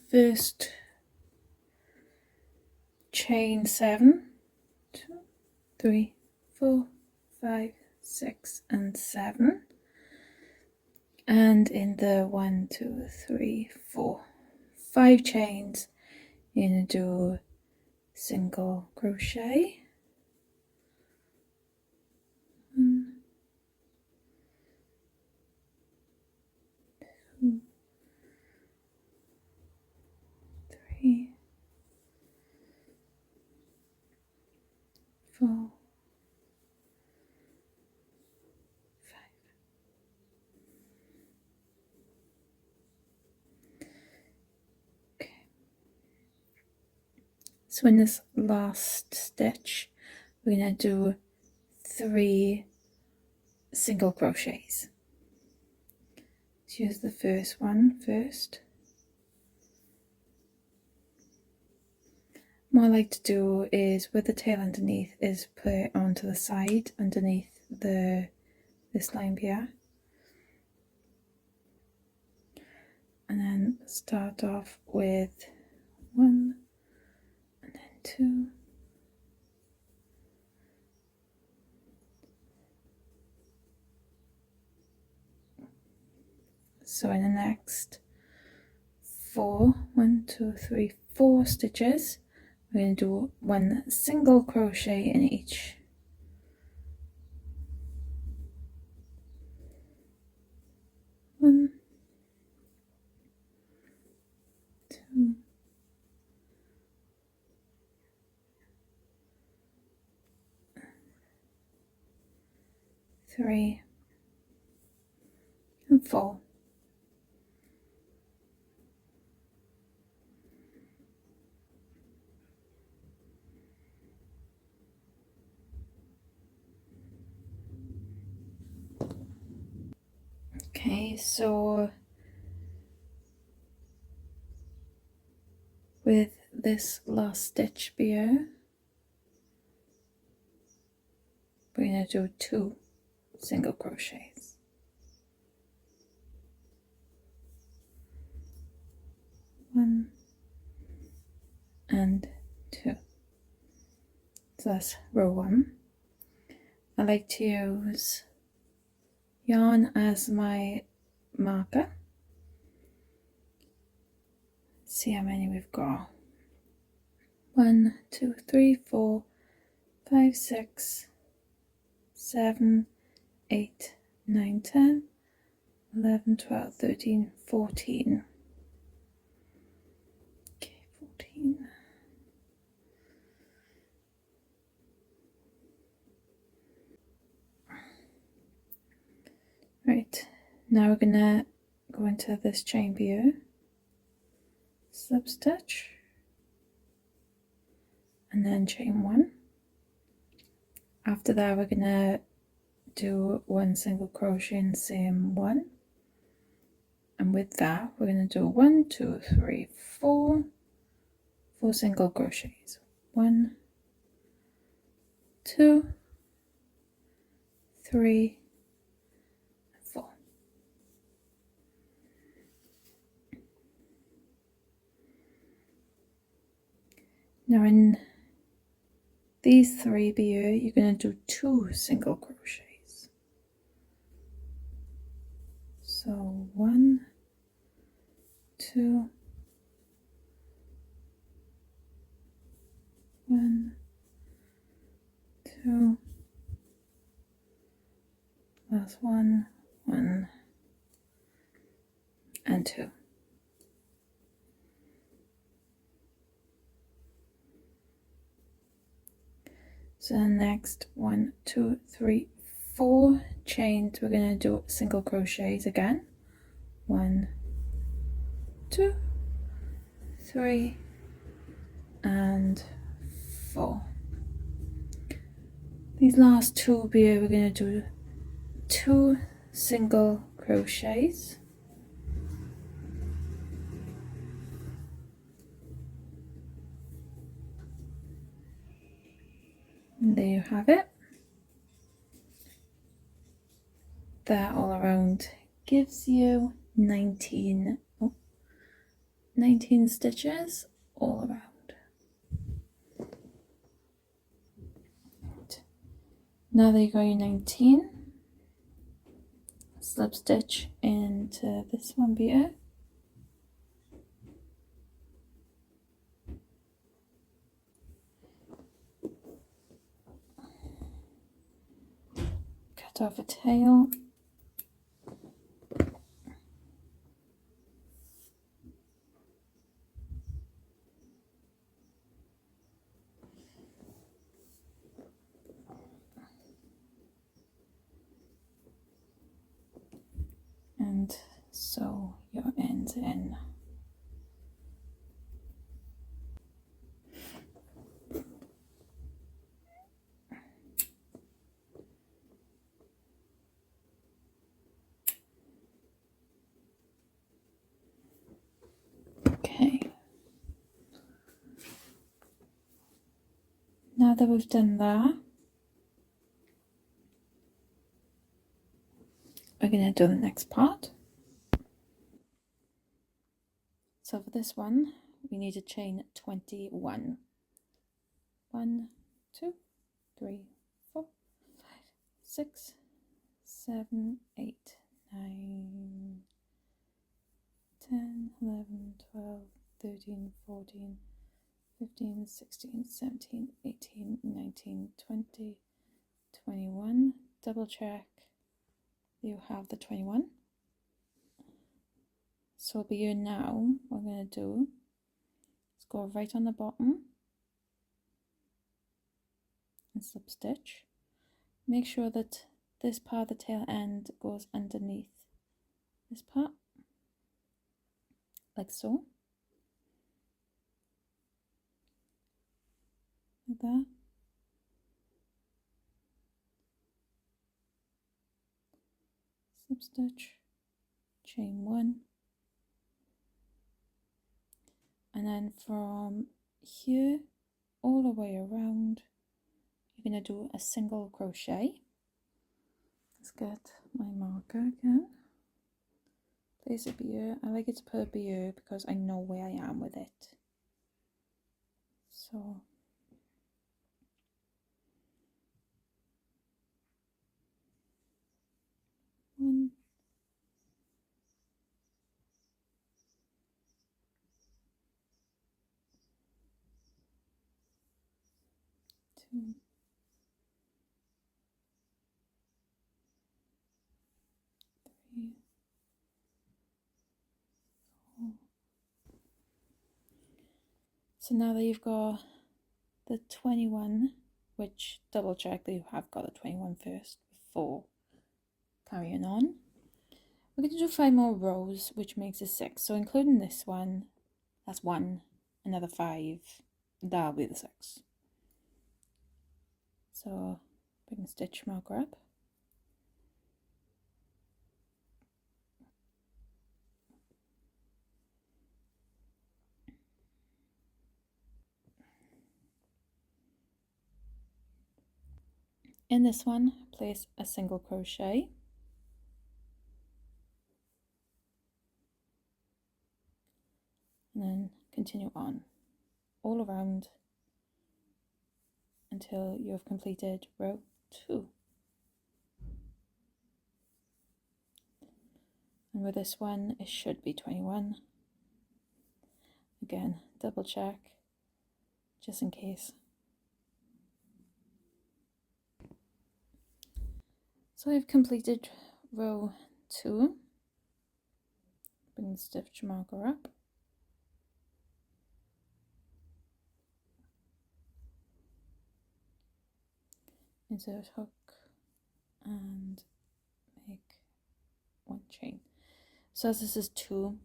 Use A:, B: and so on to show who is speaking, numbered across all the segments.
A: first chain 7, 2, 3, 4, 5, 6 and 7, and in the 1, 2, 3, 4, 5 chains you're going to do single crochet, 1, 2, 3, 4, 5. Okay. So in this last stitch, we're going to do 3 single crochets. Let's use the first one first. What I like to do is, with the tail underneath, is put it onto the side underneath this line here, and then start off with 1 and then 2, so in the next 4, 1, 2, 3, 4 stitches, we're going to do 1 single crochet in each. 1, 2, 3 and 4. Okay, so with this last stitch here, we're going to do 2 single crochets. 1 and 2. So that's row 1. I like to use yarn as my marker. See how many we've got. 1, 2, 3, 4, 5, 6, 7, 8, 9, 10, 11, 12, 13, 14. Okay, 14. Right, now we're gonna go into this chain here, slip stitch, and then chain 1. After that, we're gonna do 1 single crochet in the same one, and with that, we're gonna do 1, 2, 3, 4 single crochets. 1, 2, 3, 4. Now in these 3 here, you're going to do 2 single crochets. So 1, 2, 1, 2, plus 1, 1, and 2. So the next 1, 2, 3, 4 chains, we're going to do single crochets again. 1, 2, 3, and 4. These last 2 here, we're going to do 2 single crochets. And there you have it. That all around gives you 19 19 stitches all around. Now that you got your 19, slip stitch into this one here. Cut off a tail. And sew your ends in. Okay. Now that we've done that, we're going to do the next part. So for this one, we need to chain 21. 1, 2, 3, 4, 5, 6, 7, 8, 9, 10, 11, 12, 13, 14, 15, 16, 17, 18, 19, 20, 21. Double check you have the 21. So be here now, what we're going to do is go right on the bottom and slip stitch. Make sure that this part of the tail end goes underneath this part, like so, like that. Slip stitch, chain 1, and then from here all the way around you're going to do a single crochet. Let's get my marker again. Place a beer. I like it to put a beer because I know where I am with it. So one, 2, 3, 4. So now that you've got the 21, which double check that you have got the 21 first before carrying on. We're going to do 5 more rows, which makes it 6. So including this one, that's 1, another 5, that'll be the 6. So bring the stitch marker up. In this one, place a single crochet. And then continue on all around until you have completed row 2. And with this one, it should be 21. Again, double check just in case. So I've completed row 2. Bring the stitch marker up. Insert hook and make 1 chain. So as this is 2,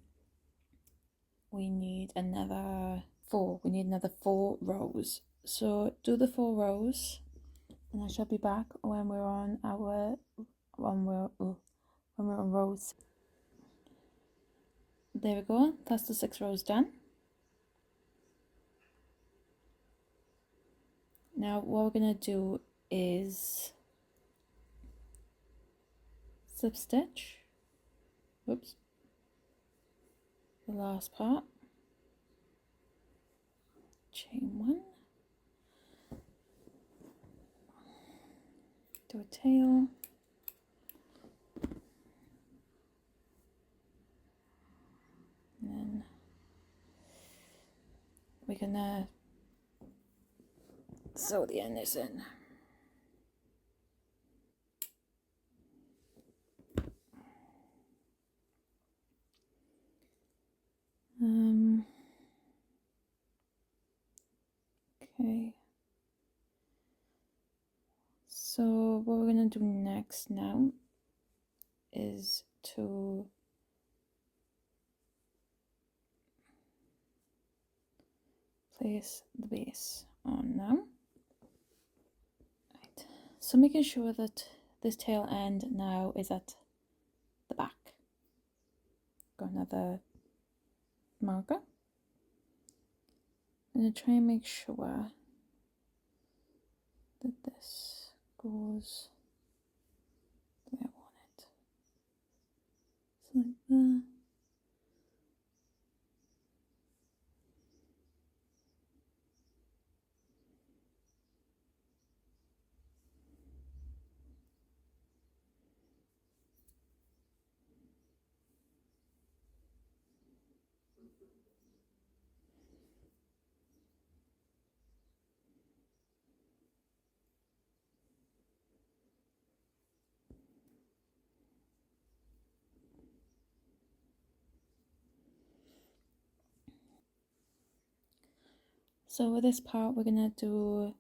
A: we need another 4. We need another 4 rows. So do the 4 rows, and I shall be back when we're on our when we're on rows. There we go. That's the 6 rows done. Now what we're gonna do is slip stitch. Whoops. The last part. chain one, do a tail, and then we're gonna sew the ends in. Okay, so what we're gonna do next now is to place the base on now. Right. So making sure that this tail end now is at the back. Got another marker. I'm going to try and make sure that this goes the way I want it. So like that. So with this part we're going to do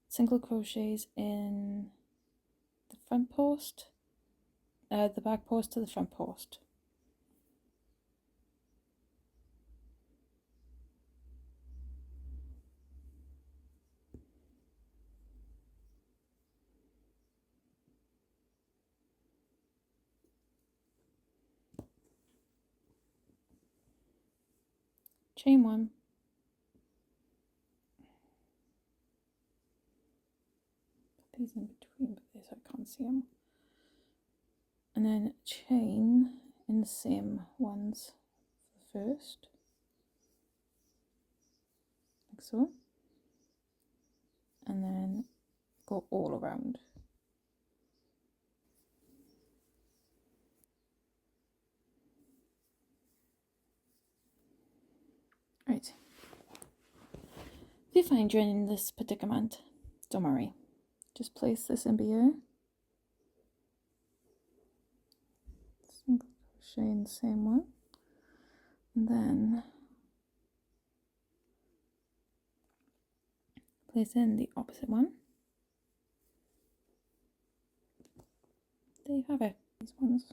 A: single crochets in the front post, the back post to the front post. Chain one, put these in between, but this I can't see them, and then chain in the same ones for the first, like so, and then go all around. Right. If you find you're in this predicament, don't worry. Just place this in here. Single crochet in the same one. And then place in the opposite one. There you have it. These ones.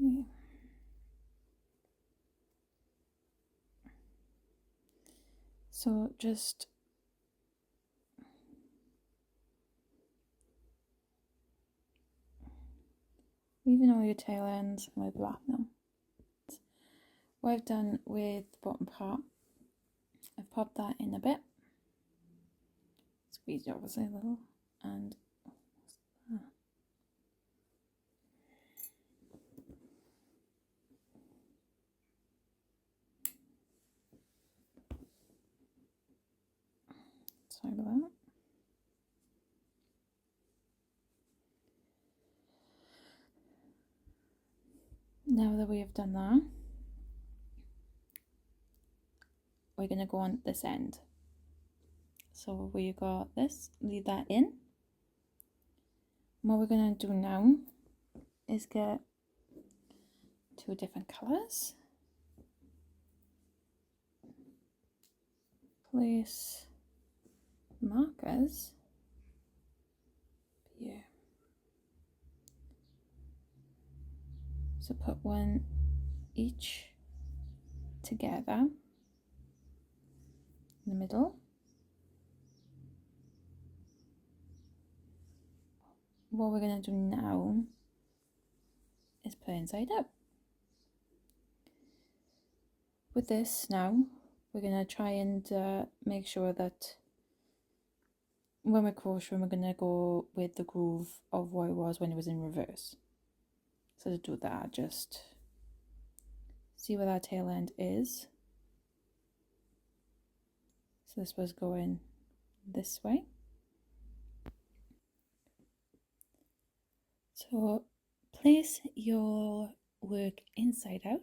A: Okay. So just weaving all your tail ends and we'll wrap them. What I've done with the bottom part, I've popped that in a bit, squeezed it obviously a little, and sorry about that. Now that we have done that, we're going to go on this end. So we got this, leave that in. And what we're going to do now is get two different colours. Place markers So put one each together in the middle. What we're going to do now is put inside out. With this now, we're going to try and make sure that when we're crocheting, we're going to go with the groove of what it was when it was in reverse. So to do that, just see where that tail end is. So this was going this way. So place your work inside out,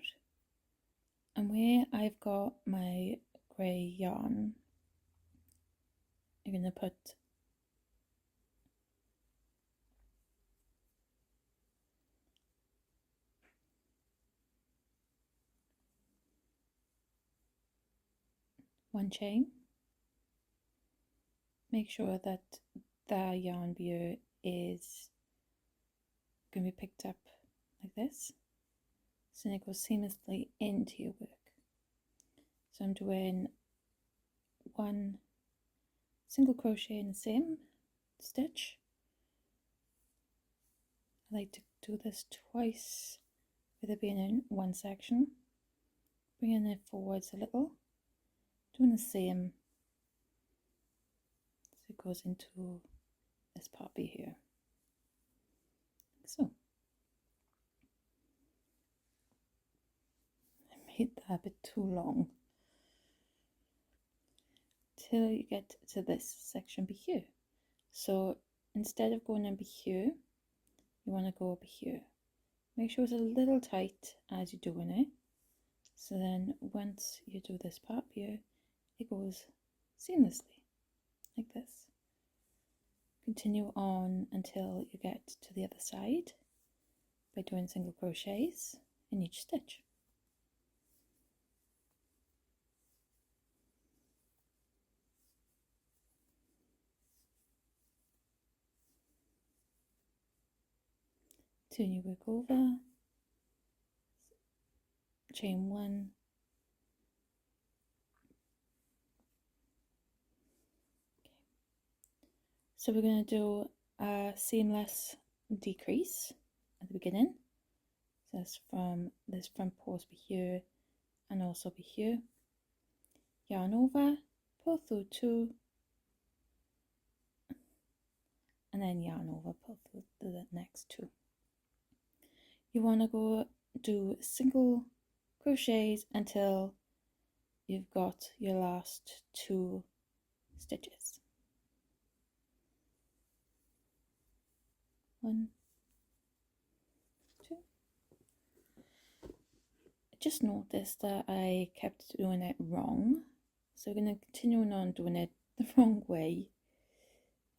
A: and where I've got my grey yarn, you're going to put one chain. Make sure that the yarn beer is going to be picked up like this, so it goes seamlessly into your work. So I'm doing one single crochet in the same stitch. I like to do this twice with it being in one section, bringing it forwards a little, doing the same so it goes into this poppy here, like so. I made that a bit too long, till you get to this section here. So instead of going over here, you want to go over here. Make sure it's a little tight as you're doing it, so then once you do this part here, it goes seamlessly like this. Continue on until you get to the other side by doing single crochets in each stitch. Turn your work over, chain one, okay. So we're going to do a seamless decrease at the beginning. So that's from this front post be here and also be here. Yarn over, pull through two, and then yarn over, pull through the next two. You want to go do single crochets until you've got your last two stitches. One, two. I just noticed that I kept doing it wrong, so we're going to continue on doing it the wrong way,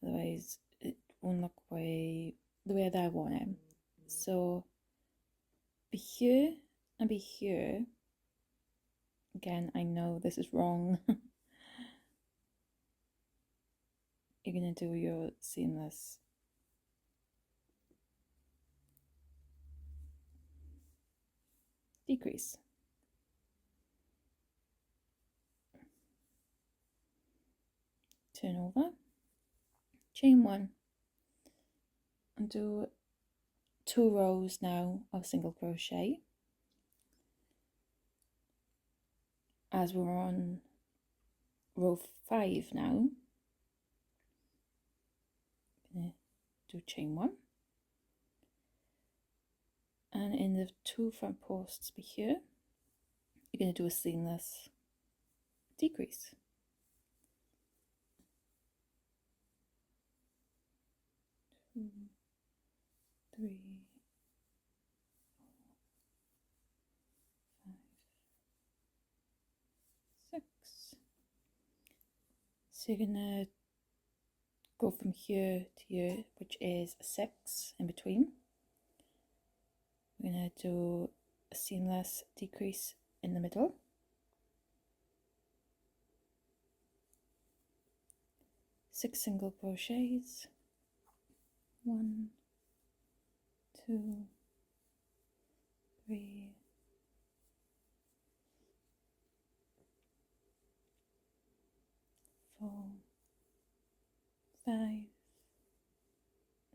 A: otherwise it won't look the way that I want it. So be here and be here. Again, I know this is wrong. You're going to do your seamless decrease. Turn over, chain one, and do 2 rows now of single crochet. As we're on row 5 now, I'm going to do chain one, and in the 2 front posts be here, you're going to do a seamless decrease. Two, three, 4, 5, 6. So you're going to go from here to here, which is a 6 in between. We're going to do a seamless decrease in the middle. Six single crochets. 1, 2, 3, 4, 5,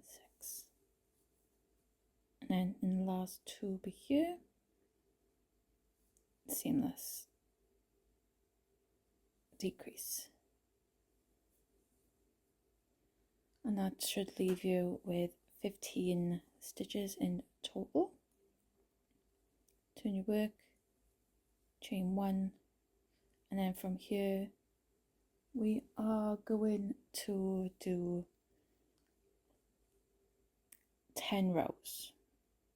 A: 6, and then in the last 2 be here, seamless decrease, and that should leave you with 15 stitches in total. Turn your work, chain 1, and then from here we are going to do 10 rows.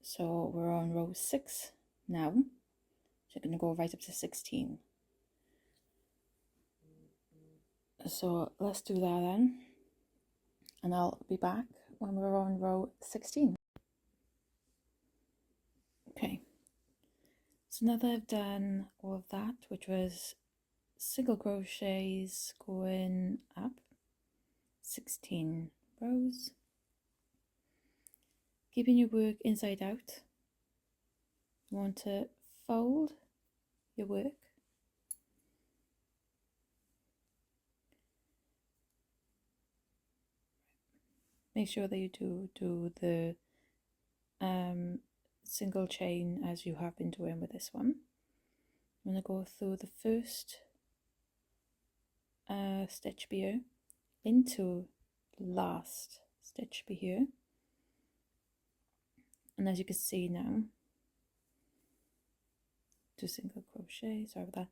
A: So we're on row 6 now, so you're going to go right up to 16. So let's do that then, and I'll be back when we're on row 16. Okay, so now that I've done all of that, which was single crochets going up 16 rows, keeping your work inside out, you want to fold your work, make sure that you do the single chain as you have been doing with this one. I'm going to go through the first stitch here into the last stitch here, and as you can see now, do single crochet, sorry about that.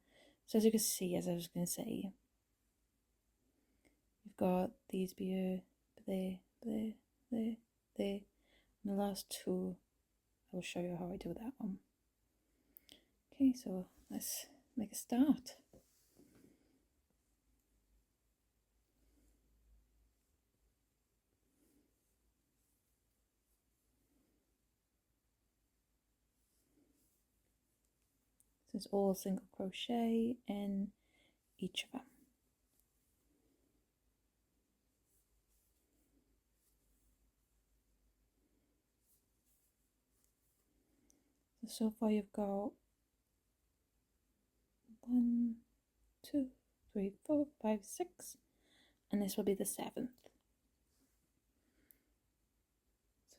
A: So as you can see, as I was going to say, you've got these here, there, there, there, there, and the last 2 I will show you how I do that one. Okay, so let's make a start. So it's all single crochet in each of them. So far you've got 1, 2, 3, 4, 5, 6, and this will be the 7th.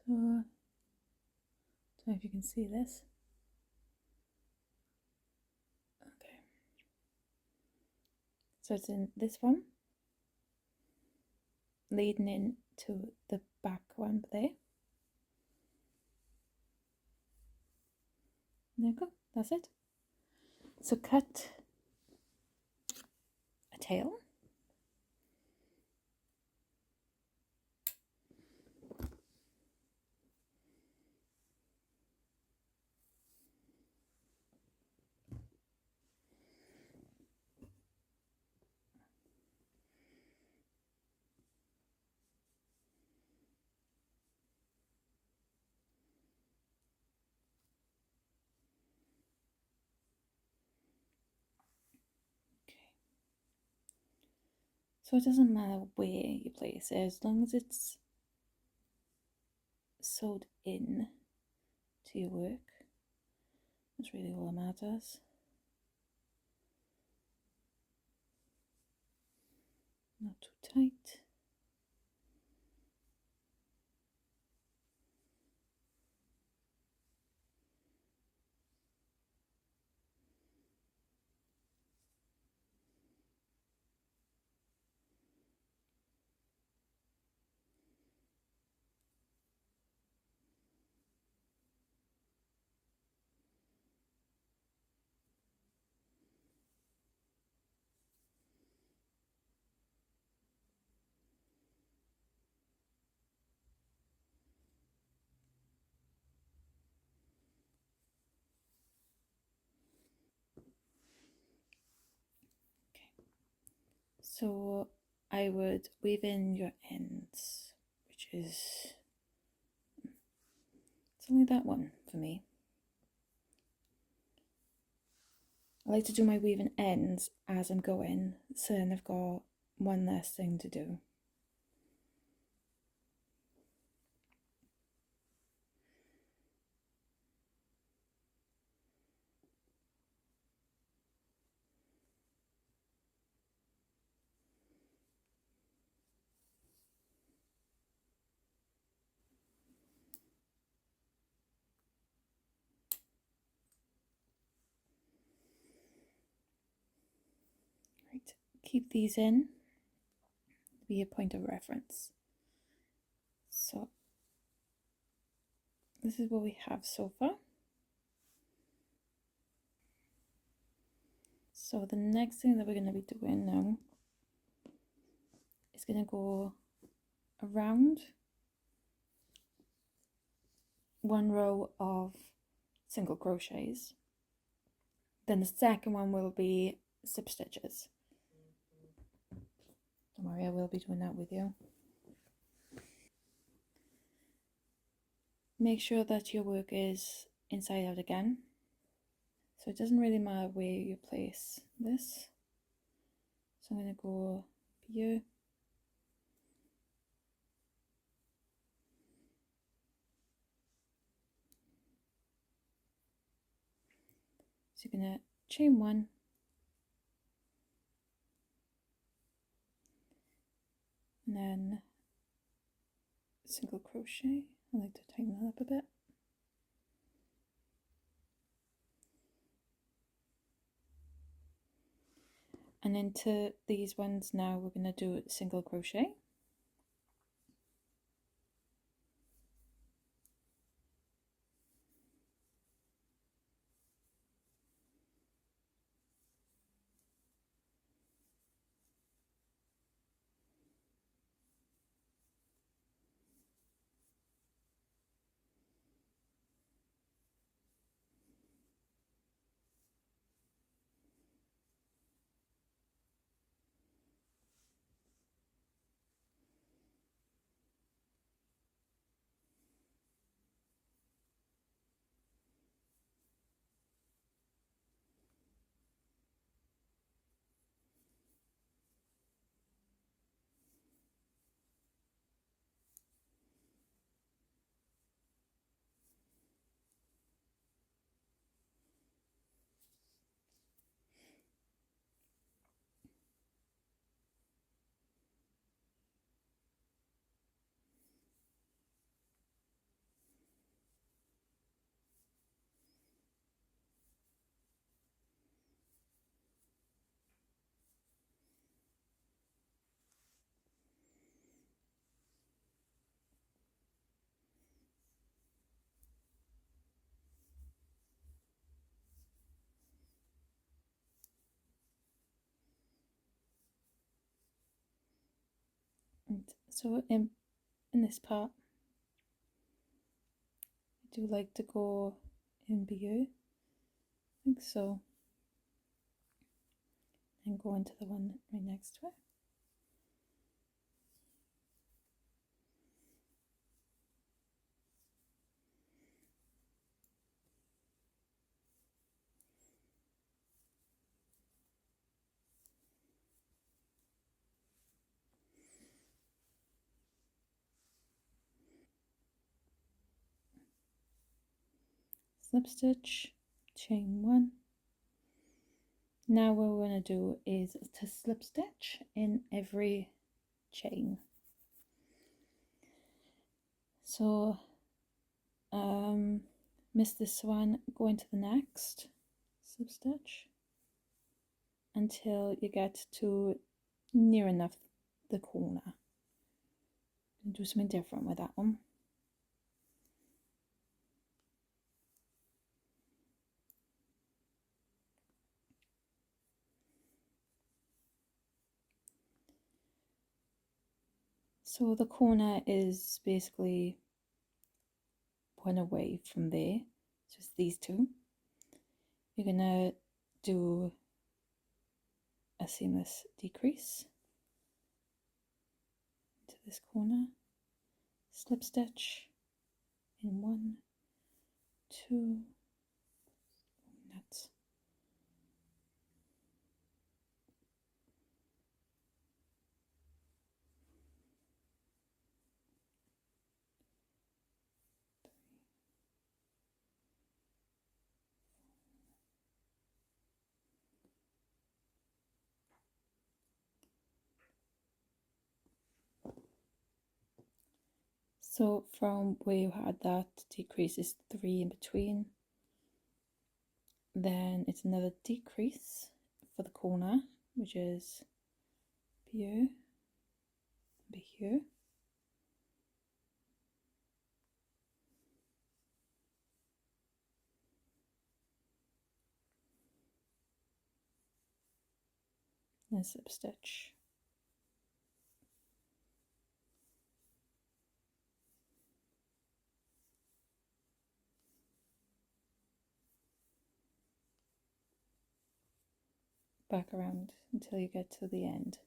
A: So, I don't know if you can see this. Okay. So it's in this one, leading into the back one there. There you go, that's it. So cut a tail. So it doesn't matter where you place it, as long as it's sewed in to your work. That's really all that matters. Not too tight. So I would weave in your ends, which is, it's only that one for me. I like to do my weaving ends as I'm going, so then I've got one less thing to do. keep these in to be a point of reference. So this is what we have so far. So the next thing that we're going to be doing now is going to go around one row of single crochets. Then the second one will be slip stitches. Don't worry, I will be doing that with you. Make sure that your work is inside out again. So it doesn't really matter where you place this. So I'm going to go here. So you're going to chain one, and then single crochet. I like to tighten that up a bit. And into these ones now we're going to do single crochet. And so in this part, I do like to go in BU, like so, and go into the one right next to it. Slip stitch, chain one. Now what we're going to do is to slip stitch in every chain. So miss this one, go into the next slip stitch until you get to near enough the corner. And do something different with that one. So the corner is basically one away from there, just these two. You're gonna do a seamless decrease into this corner, slip stitch in 1, 2, nuts. So from where you had that decrease is 3 in between, then it's another decrease for the corner, which is here, be here. And slip stitch. Back around until you get to the end.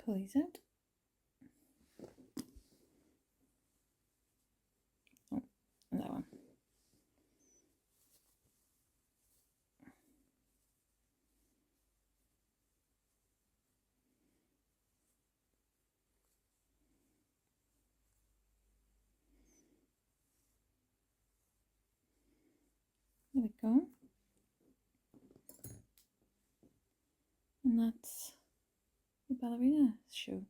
A: Pull these out. Oh, and that one. There we go. And that's the ballerina shoe.